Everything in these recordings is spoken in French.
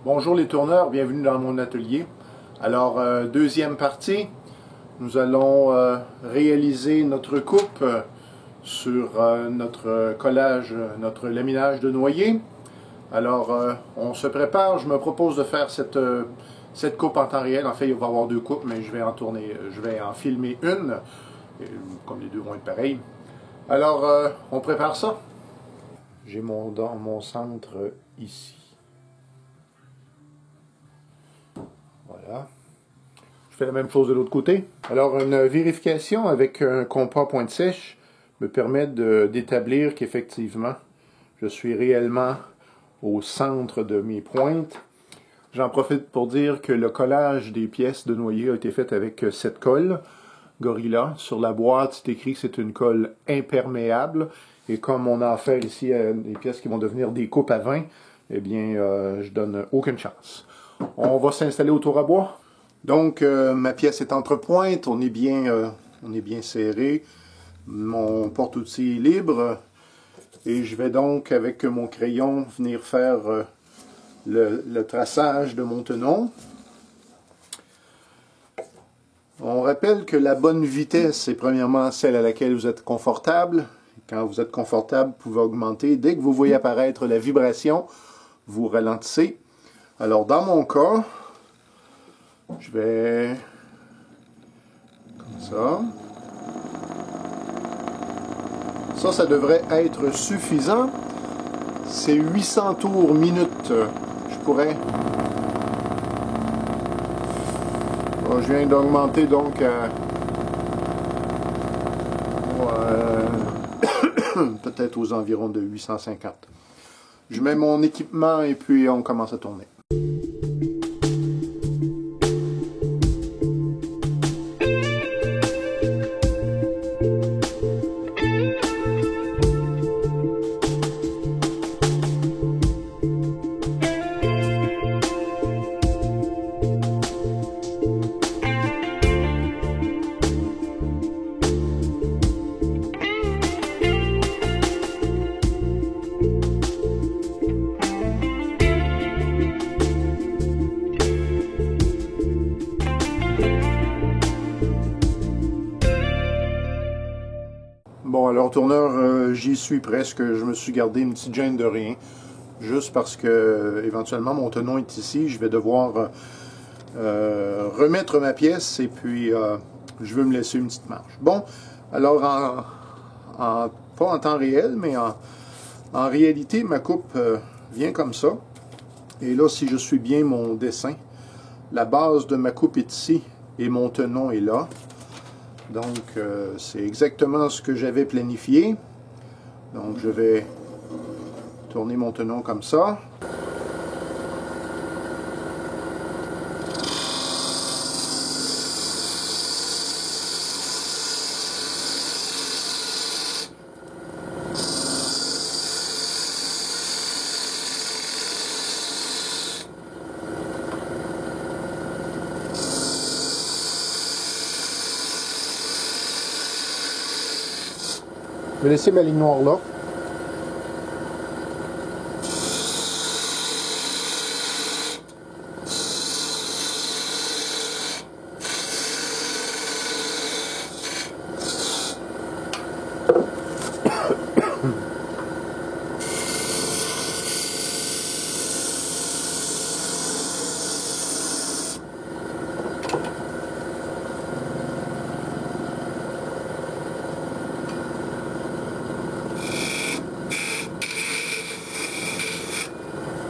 Bonjour les tourneurs, bienvenue dans mon atelier. Alors, deuxième partie, nous allons réaliser notre coupe sur notre collage, notre laminage de noyer. Alors, on se prépare, je me propose de faire cette coupe en temps réel. En fait, il va y avoir deux coupes, mais je vais en filmer une, comme les deux vont être pareils. Alors, on prépare ça. J'ai mon centre ici. Voilà. Je fais la même chose de l'autre côté. Alors, une vérification avec un compas pointe sèche me permet d'établir qu'effectivement, je suis réellement au centre de mes pointes. J'en profite pour dire que le collage des pièces de noyer a été fait avec cette colle Gorilla. Sur la boîte, c'est écrit que c'est une colle imperméable. Et comme on a affaire ici à des pièces qui vont devenir des coupes à vin, eh bien, je donne aucune chance. On va s'installer au tour à bois. Donc, ma pièce est entre pointes, on est bien serré. Mon porte-outils est libre. Et je vais donc, avec mon crayon, venir faire le traçage de mon tenon. On rappelle que la bonne vitesse est premièrement celle à laquelle vous êtes confortable. Quand vous êtes confortable, vous pouvez augmenter. Dès que vous voyez apparaître la vibration, vous ralentissez. Alors, dans mon cas, je vais comme ça. Ça devrait être suffisant. C'est 800 tours minute. Je pourrais. Bon, je viens d'augmenter donc à peut-être aux environs de 850. Je mets mon équipement et puis on commence à tourner. Bon, alors tourneur, j'y suis presque. Je me suis gardé une petite gêne de rien. Juste parce que, éventuellement, mon tenon est ici. Je vais devoir remettre ma pièce et puis je veux me laisser une petite marge. Bon, alors, pas en temps réel, mais en réalité, ma coupe vient comme ça. Et là, si je suis bien mon dessin, la base de ma coupe est ici et mon tenon est là. Donc, c'est exactement ce que j'avais planifié. Donc, je vais tourner mon tenon comme ça. Je vais laisser ma ligne noire là.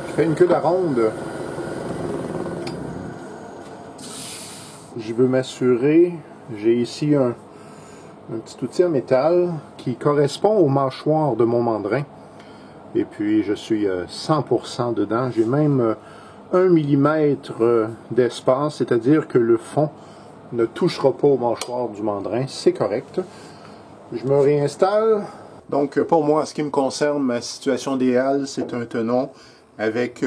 Je fais une queue de ronde. Je veux m'assurer, j'ai ici un petit outil en métal qui correspond au mâchoire de mon mandrin. Et puis je suis 100% dedans. J'ai même 1 mm d'espace, c'est-à-dire que le fond ne touchera pas au mâchoire du mandrin. C'est correct. Je me réinstalle. Donc pour moi, ce qui me concerne, ma situation idéale, c'est un tenon avec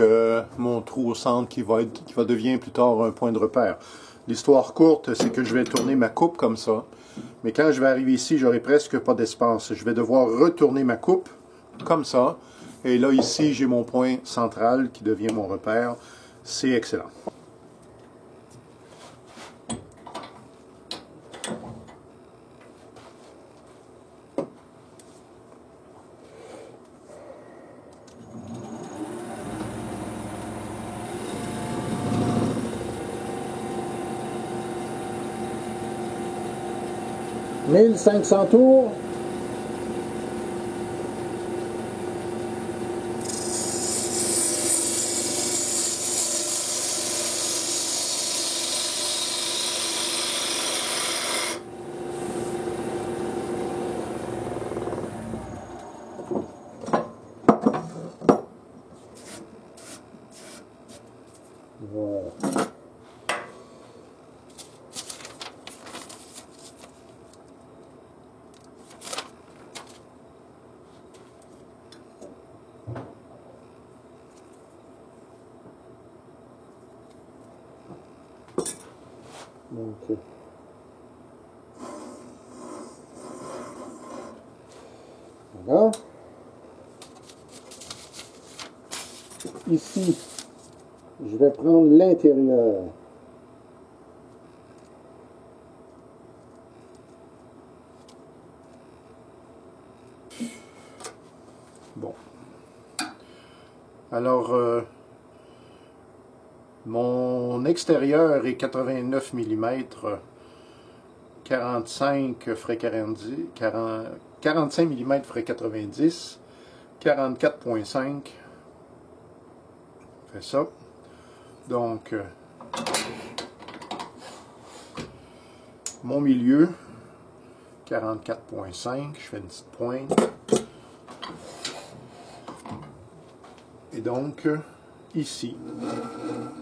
mon trou au centre qui va devenir plus tard un point de repère. L'histoire courte, c'est que je vais tourner ma coupe comme ça. Mais quand je vais arriver ici, j'aurai presque pas d'espace. Je vais devoir retourner ma coupe comme ça. Et là, ici, j'ai mon point central qui devient mon repère. c'est excellent. « 1500 tours. » Voilà. Donc, voilà. Ici, je vais prendre l'intérieur. Bon. Alors, mon extérieur est 89 mm, 45 frais 45 mm frais 90, 44.5. Fait ça. Donc, mon milieu, 44.5, je fais une petite pointe. Et donc, ici,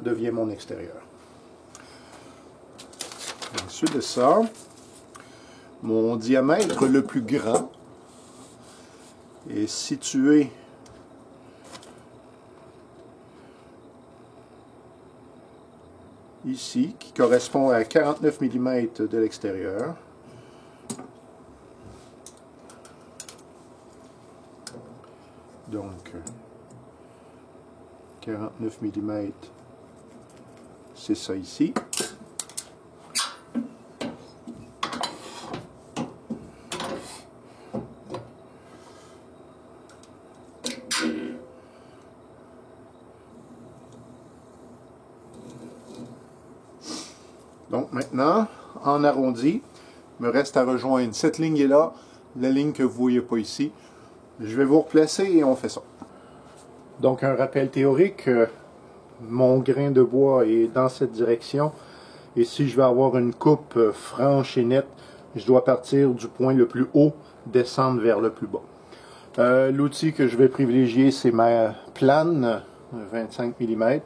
devient mon extérieur. Ensuite de ça, mon diamètre le plus grand est situé ici, qui correspond à 49 mm de l'extérieur. Donc, 49 mm, c'est ça ici. Donc maintenant, en arrondi, il me reste à rejoindre cette ligne-là, la ligne que vous ne voyez pas ici. Je vais vous replacer et on fait ça. Donc un rappel théorique, mon grain de bois est dans cette direction. Et si je veux avoir une coupe franche et nette, je dois partir du point le plus haut, descendre vers le plus bas. L'outil que je vais privilégier, c'est ma plane, 25 mm.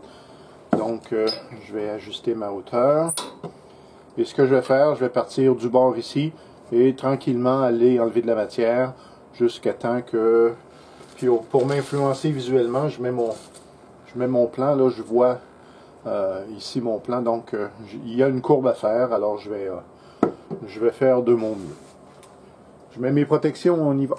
Donc je vais ajuster ma hauteur. Et ce que je vais faire, je vais partir du bord ici et tranquillement aller enlever de la matière jusqu'à temps que... Puis pour m'influencer visuellement, je mets mon plan, là je vois ici mon plan, donc il y a une courbe à faire, alors je vais faire de mon mieux. Je mets mes protections, on y va.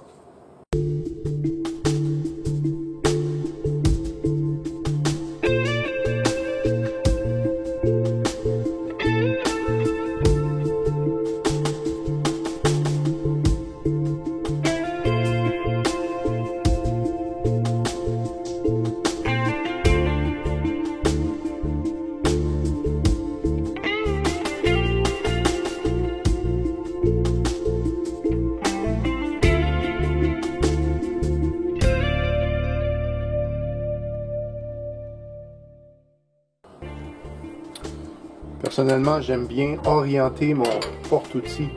Personnellement, j'aime bien orienter mon porte-outil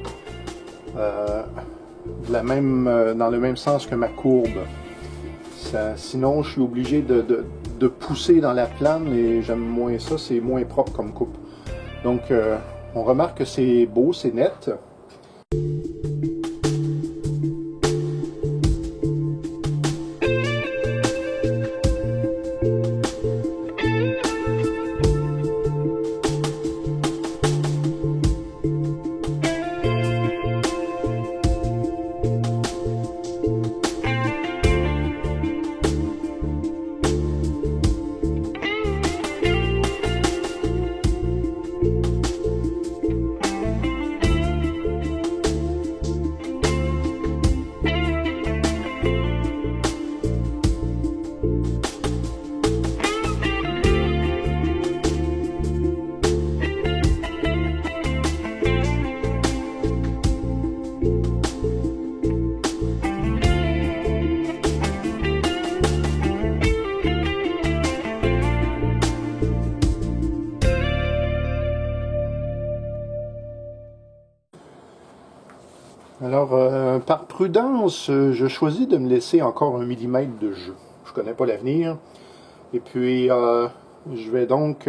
dans le même sens que ma courbe. Sinon, je suis obligé de pousser dans la plane et j'aime moins ça, c'est moins propre comme coupe. Donc, on remarque que c'est beau, c'est net. Alors, par prudence, je choisis de me laisser encore 1 millimètre de jeu. Je connais pas l'avenir. Et puis, je vais donc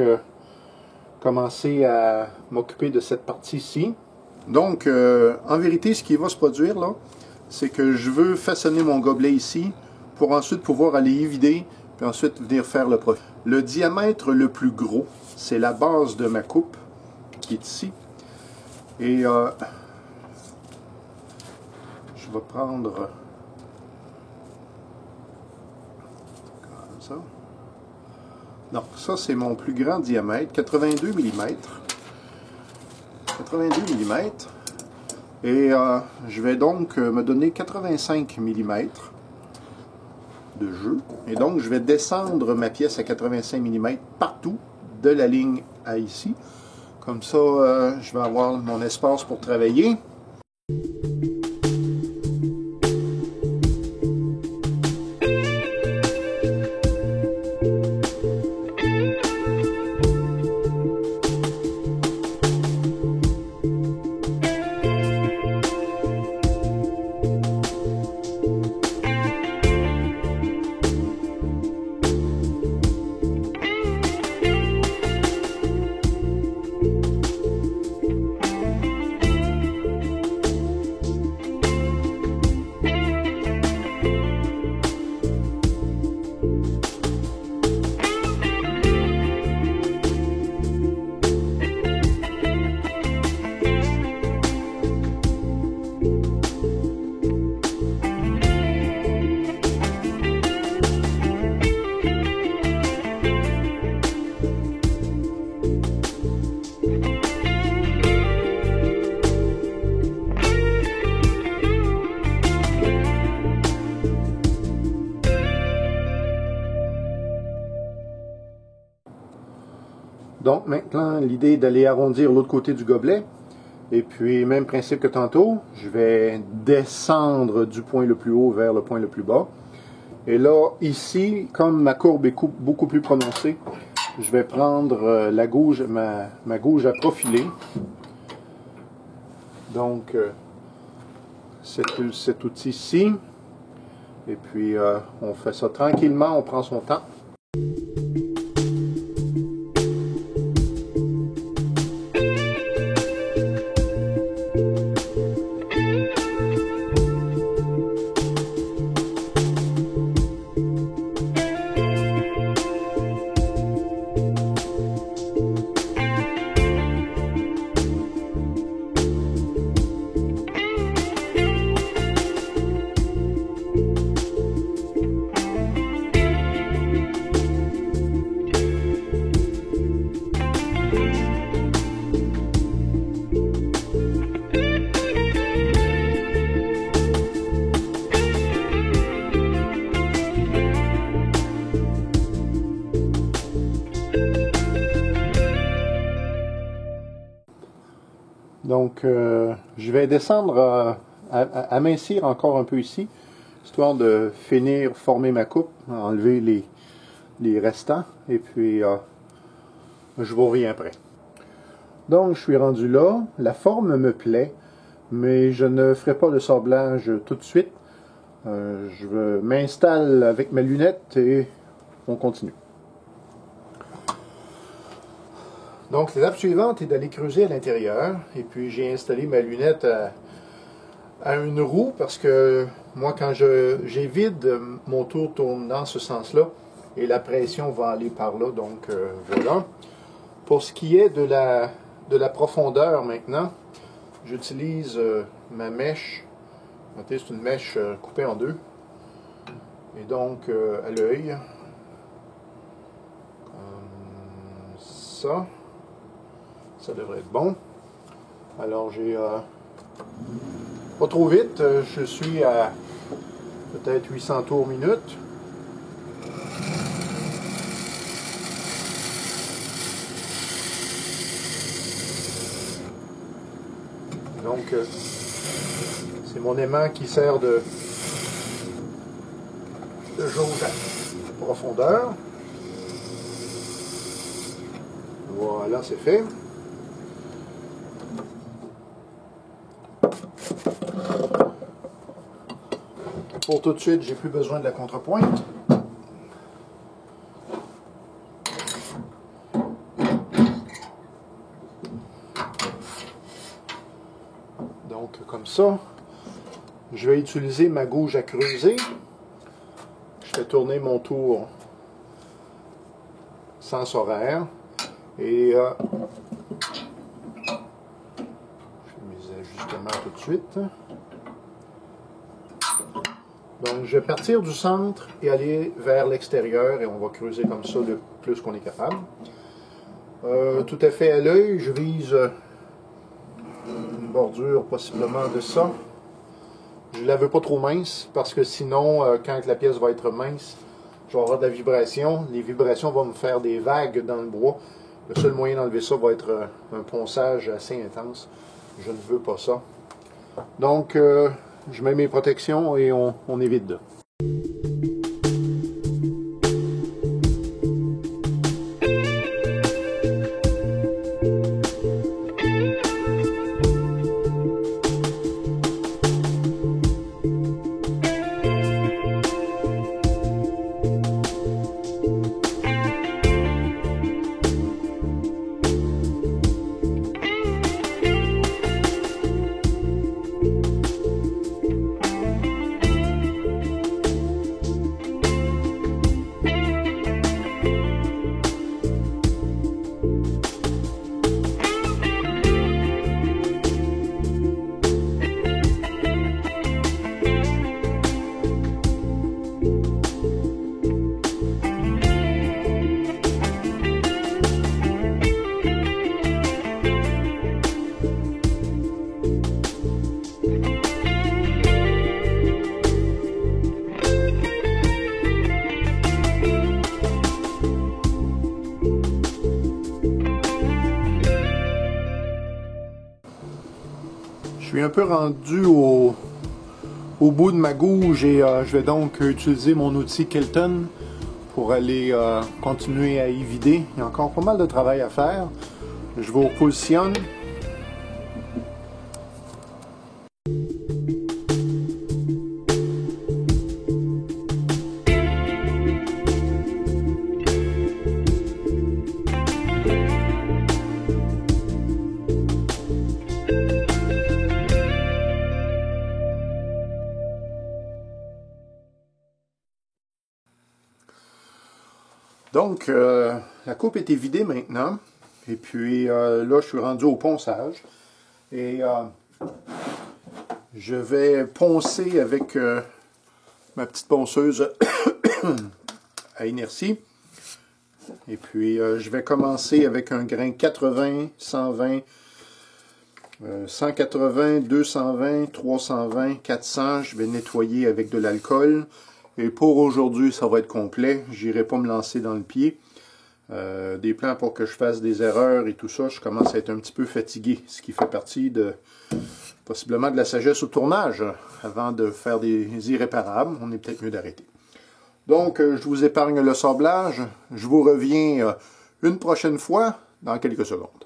commencer à m'occuper de cette partie-ci. Donc, en vérité, ce qui va se produire là, c'est que je veux façonner mon gobelet ici pour ensuite pouvoir aller y vider, puis ensuite venir faire le profil. Le diamètre le plus gros, c'est la base de ma coupe, qui est ici. Et je vais prendre comme ça. Non, ça c'est mon plus grand diamètre, 82 mm. 82 mm. Et je vais donc me donner 85 mm de jeu. Et donc je vais descendre ma pièce à 85 mm partout, de la ligne à ici. Comme ça, je vais avoir mon espace pour travailler. Donc maintenant, l'idée est d'aller arrondir l'autre côté du gobelet. Et puis, même principe que tantôt, je vais descendre du point le plus haut vers le point le plus bas. Et là, ici, comme ma courbe est beaucoup plus prononcée, je vais prendre la gouge, ma gouge à profiler. Donc, cet outil-ci. Et puis, on fait ça tranquillement, on prend son temps. Donc, je vais descendre, amincir encore un peu ici, histoire de finir, former ma coupe, enlever les restants, et puis je vous reviens après. Donc, je suis rendu là, la forme me plaît, mais je ne ferai pas de sablage tout de suite. Je m'installe avec ma lunette et on continue. Donc, l'étape suivante est d'aller creuser à l'intérieur. Et puis, j'ai installé ma lunette à une roue parce que moi, quand j'ai vide, mon tour tourne dans ce sens-là et la pression va aller par là. Donc, voilà. Pour ce qui est de la profondeur maintenant, j'utilise ma mèche. C'est une mèche coupée en deux. Et donc, à l'œil, comme ça. Ça devrait être bon. Alors j'ai pas trop vite, je suis à peut-être 800 tours minute. Donc c'est mon aimant qui sert de jauge à profondeur. Voilà, c'est fait. Pour tout de suite, j'ai plus besoin de la contrepointe. Donc, comme ça, je vais utiliser ma gouge à creuser. Je fais tourner mon tour sens horaire. Et je fais mes ajustements tout de suite. Donc, je vais partir du centre et aller vers l'extérieur et on va creuser comme ça le plus qu'on est capable. Tout à fait à l'œil, je vise une bordure possiblement de ça. Je ne la veux pas trop mince parce que sinon, quand la pièce va être mince, je vais avoir de la vibration. Les vibrations vont me faire des vagues dans le bois. Le seul moyen d'enlever ça va être un ponçage assez intense. Je ne veux pas ça. Donc, je mets mes protections et on évite de. Je suis un peu rendu au bout de ma gouge et je vais donc utiliser mon outil Kelton pour aller continuer à y vider. Il y a encore pas mal de travail à faire. Je vous repositionne. Donc, la coupe est vidée maintenant. Et puis là, je suis rendu au ponçage. Et je vais poncer avec ma petite ponceuse à inertie. Et puis, je vais commencer avec un grain 80, 120, 180, 220, 320, 400. Je vais nettoyer avec de l'alcool. Et pour aujourd'hui, ça va être complet. Je n'irai pas me lancer dans le pied. Des plans pour que je fasse des erreurs et tout ça, je commence à être un petit peu fatigué. Ce qui fait partie de possiblement de la sagesse au tournage. Avant de faire des irréparables, on est peut-être mieux d'arrêter. Donc, je vous épargne le sablage. Je vous reviens une prochaine fois dans quelques secondes.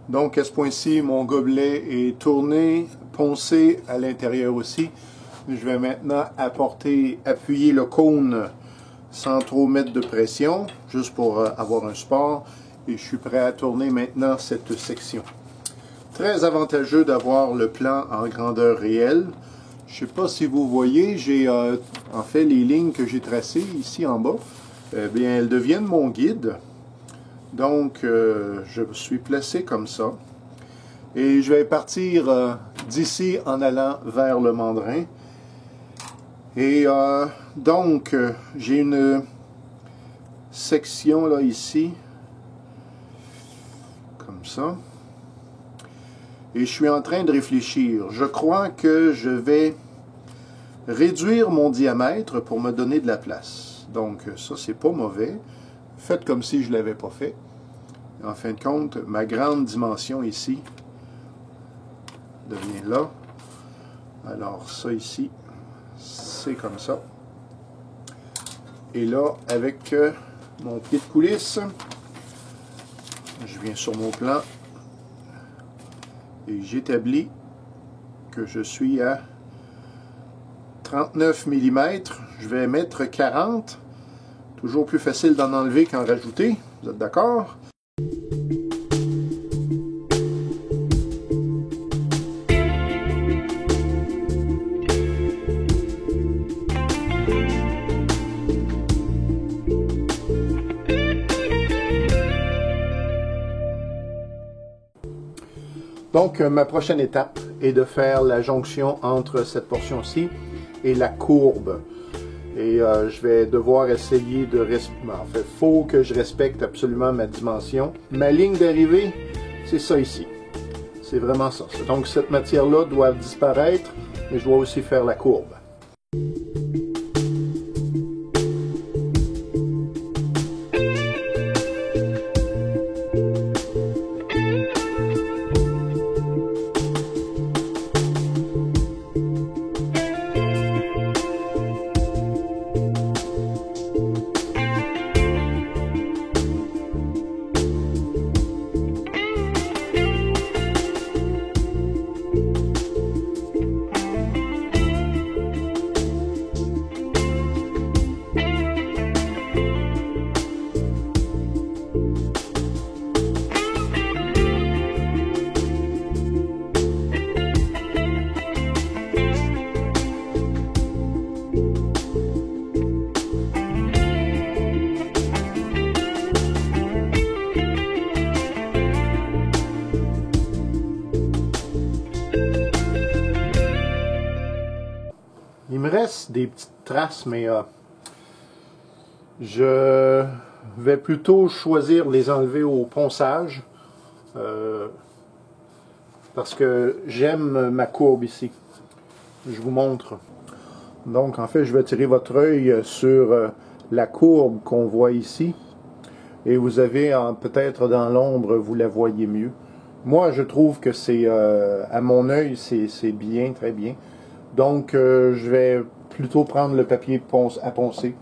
Donc, à ce point-ci, mon gobelet est tourné, poncé à l'intérieur aussi. Je vais maintenant appuyer le cône sans trop mettre de pression, juste pour avoir un support. Et je suis prêt à tourner maintenant cette section. Très avantageux d'avoir le plan en grandeur réelle. Je ne sais pas si vous voyez, j'ai en fait les lignes que j'ai tracées ici en bas, bien elles deviennent mon guide. Donc je suis placé comme ça. Et je vais partir d'ici en allant vers le mandrin. Et donc, j'ai une section là ici, comme ça. Et je suis en train de réfléchir. Je crois que je vais réduire mon diamètre pour me donner de la place. Donc, ça, c'est pas mauvais. Faites comme si je ne l'avais pas fait. En fin de compte, ma grande dimension ici devient là. Alors, ça ici, c'est comme ça. Et là, avec mon pied de coulisse, je viens sur mon plan et j'établis que je suis à 39 mm. Je vais mettre 40. Toujours plus facile d'en enlever qu'en rajouter. Vous êtes d'accord? Donc, ma prochaine étape est de faire la jonction entre cette portion-ci et la courbe. Et je vais devoir essayer de respecter. En fait, il faut que je respecte absolument ma dimension. Ma ligne d'arrivée, c'est ça ici. C'est vraiment ça. Donc, cette matière-là doit disparaître, mais je dois aussi faire la courbe. Il me reste des petites traces, mais je vais plutôt choisir de les enlever au ponçage parce que j'aime ma courbe ici. Je vous montre. Donc, en fait, je vais tirer votre œil sur la courbe qu'on voit ici. Et vous avez, peut-être dans l'ombre, vous la voyez mieux. Moi, je trouve que c'est, à mon œil, c'est bien, très bien. Donc, je vais plutôt prendre le papier à poncer.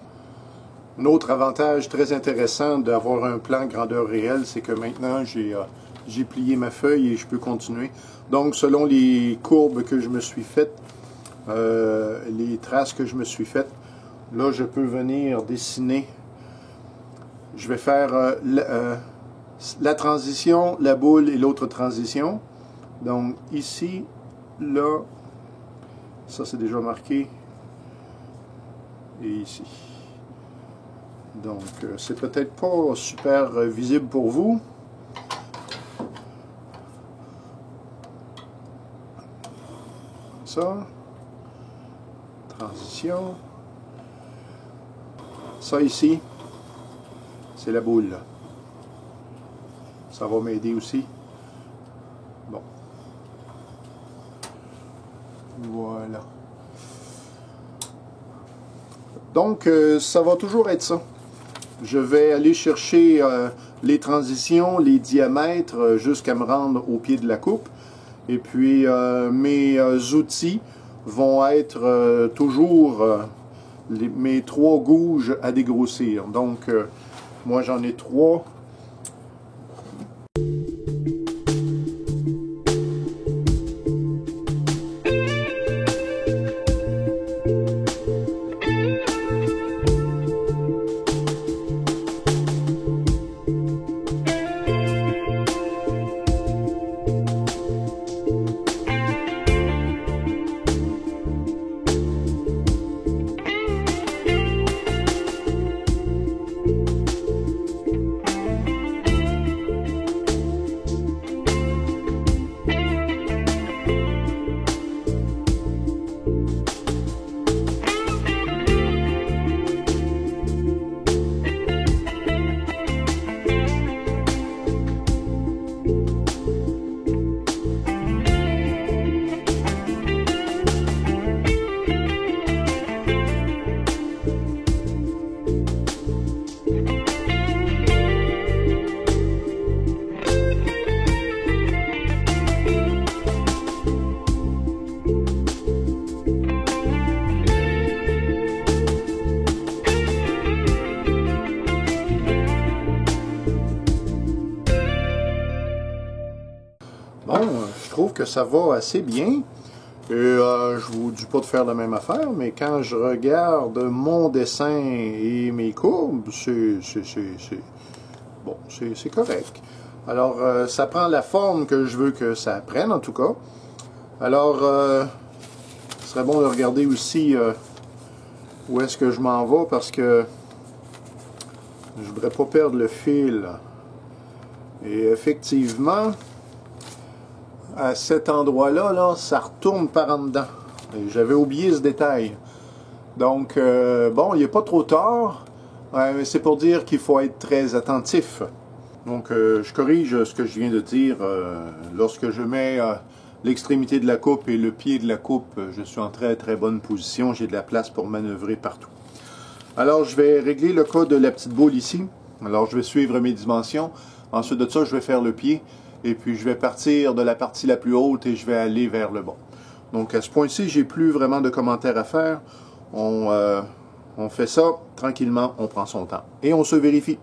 Un autre avantage très intéressant d'avoir un plan grandeur réelle, c'est que maintenant, j'ai plié ma feuille et je peux continuer. Donc, selon les courbes que je me suis faites, les traces que je me suis faites, là, je peux venir dessiner. Je vais faire la transition, la boule et l'autre transition. Donc, ici, là, ça c'est déjà marqué. Et ici. Donc, c'est peut-être pas super visible pour vous. Ça. Transition. Ça ici, c'est la boule. Ça va m'aider aussi. Bon. Voilà. Donc, ça va toujours être ça. Je vais aller chercher les transitions, les diamètres, jusqu'à me rendre au pied de la coupe. Et puis, mes outils vont être toujours mes 3 gouges à dégrossir. Donc, moi, j'en ai 3. Bon, je trouve que ça va assez bien. Et je vous dis pas de faire la même affaire, mais quand je regarde mon dessin et mes courbes, bon, c'est correct. Alors, ça prend la forme que je veux que ça prenne, en tout cas. Alors, ce serait bon de regarder aussi où est-ce que je m'en vais, parce que je voudrais pas perdre le fil. Et effectivement, à cet endroit-là, là, ça retourne par en dedans. J'avais oublié ce détail. Donc, bon, il n'est pas trop tard, mais c'est pour dire qu'il faut être très attentif. Donc, je corrige ce que je viens de dire. Lorsque je mets l'extrémité de la coupe et le pied de la coupe, je suis en très très bonne position. J'ai de la place pour manœuvrer partout. Alors, je vais régler le cas de la petite boule ici. Alors, je vais suivre mes dimensions. Ensuite de ça, je vais faire le pied. Et puis, je vais partir de la partie la plus haute et je vais aller vers le bas. Donc, à ce point-ci, j'ai plus vraiment de commentaires à faire. On fait ça tranquillement, on prend son temps. Et on se vérifie.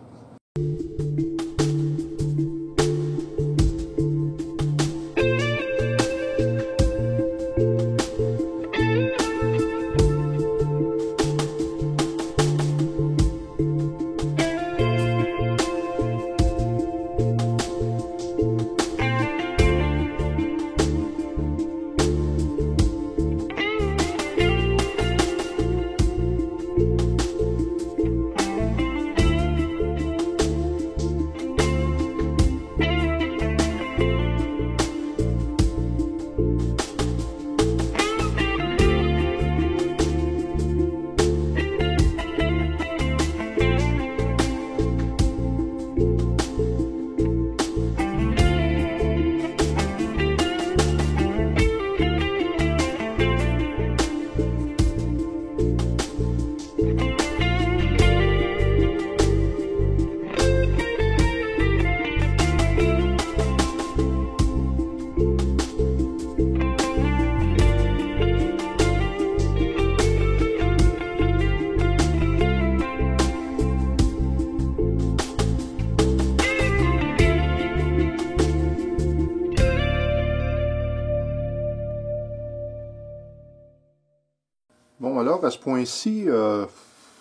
Bon, alors, à ce point-ci,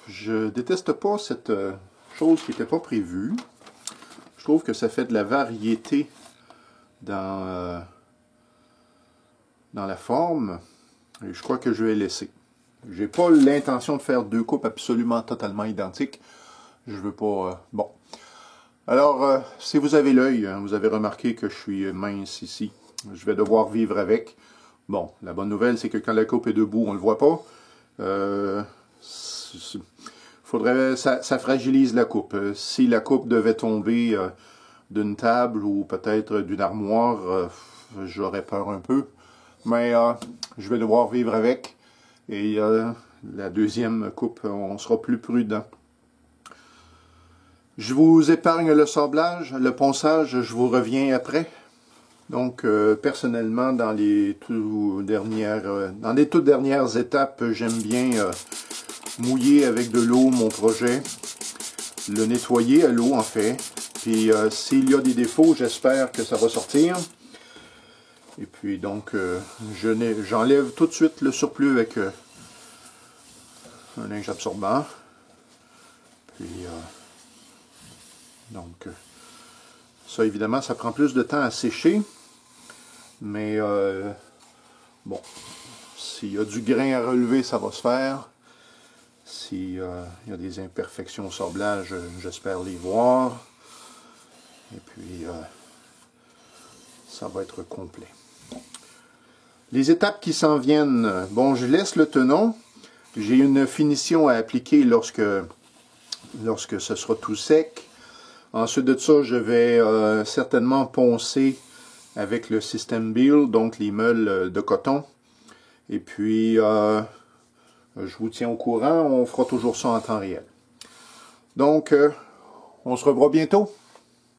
je déteste pas cette chose qui n'était pas prévue. Je trouve que ça fait de la variété dans la forme. Et je crois que je vais laisser. J'ai pas l'intention de faire deux coupes absolument totalement identiques. Je veux pas... bon. Alors, si vous avez l'œil, hein, vous avez remarqué que je suis mince ici. Je vais devoir vivre avec. Bon, la bonne nouvelle, c'est que quand la coupe est debout, on ne le voit pas. Ça fragilise la coupe. Si la coupe devait tomber d'une table ou peut-être d'une armoire, j'aurais peur un peu. Mais je vais devoir vivre avec. Et la deuxième coupe, on sera plus prudent. Je vous épargne le sablage, le ponçage, je vous reviens après. Donc, personnellement, dans les toutes dernières étapes, j'aime bien mouiller avec de l'eau mon projet, le nettoyer à l'eau en fait, puis s'il y a des défauts, j'espère que ça va sortir. Et puis donc, j'enlève tout de suite le surplus avec un linge absorbant. Puis, donc, ça évidemment, ça prend plus de temps à sécher. Mais bon, s'il y a du grain à relever, ça va se faire. S'il y a des imperfections au sablage, j'espère les voir. Et puis, ça va être complet. Les étapes qui s'en viennent. Bon, je laisse le tenon. J'ai une finition à appliquer lorsque ce sera tout sec. Ensuite de ça, je vais certainement poncer avec le système Beal, donc les meules de coton. Et puis, je vous tiens au courant, on fera toujours ça en temps réel. Donc, on se revoit bientôt.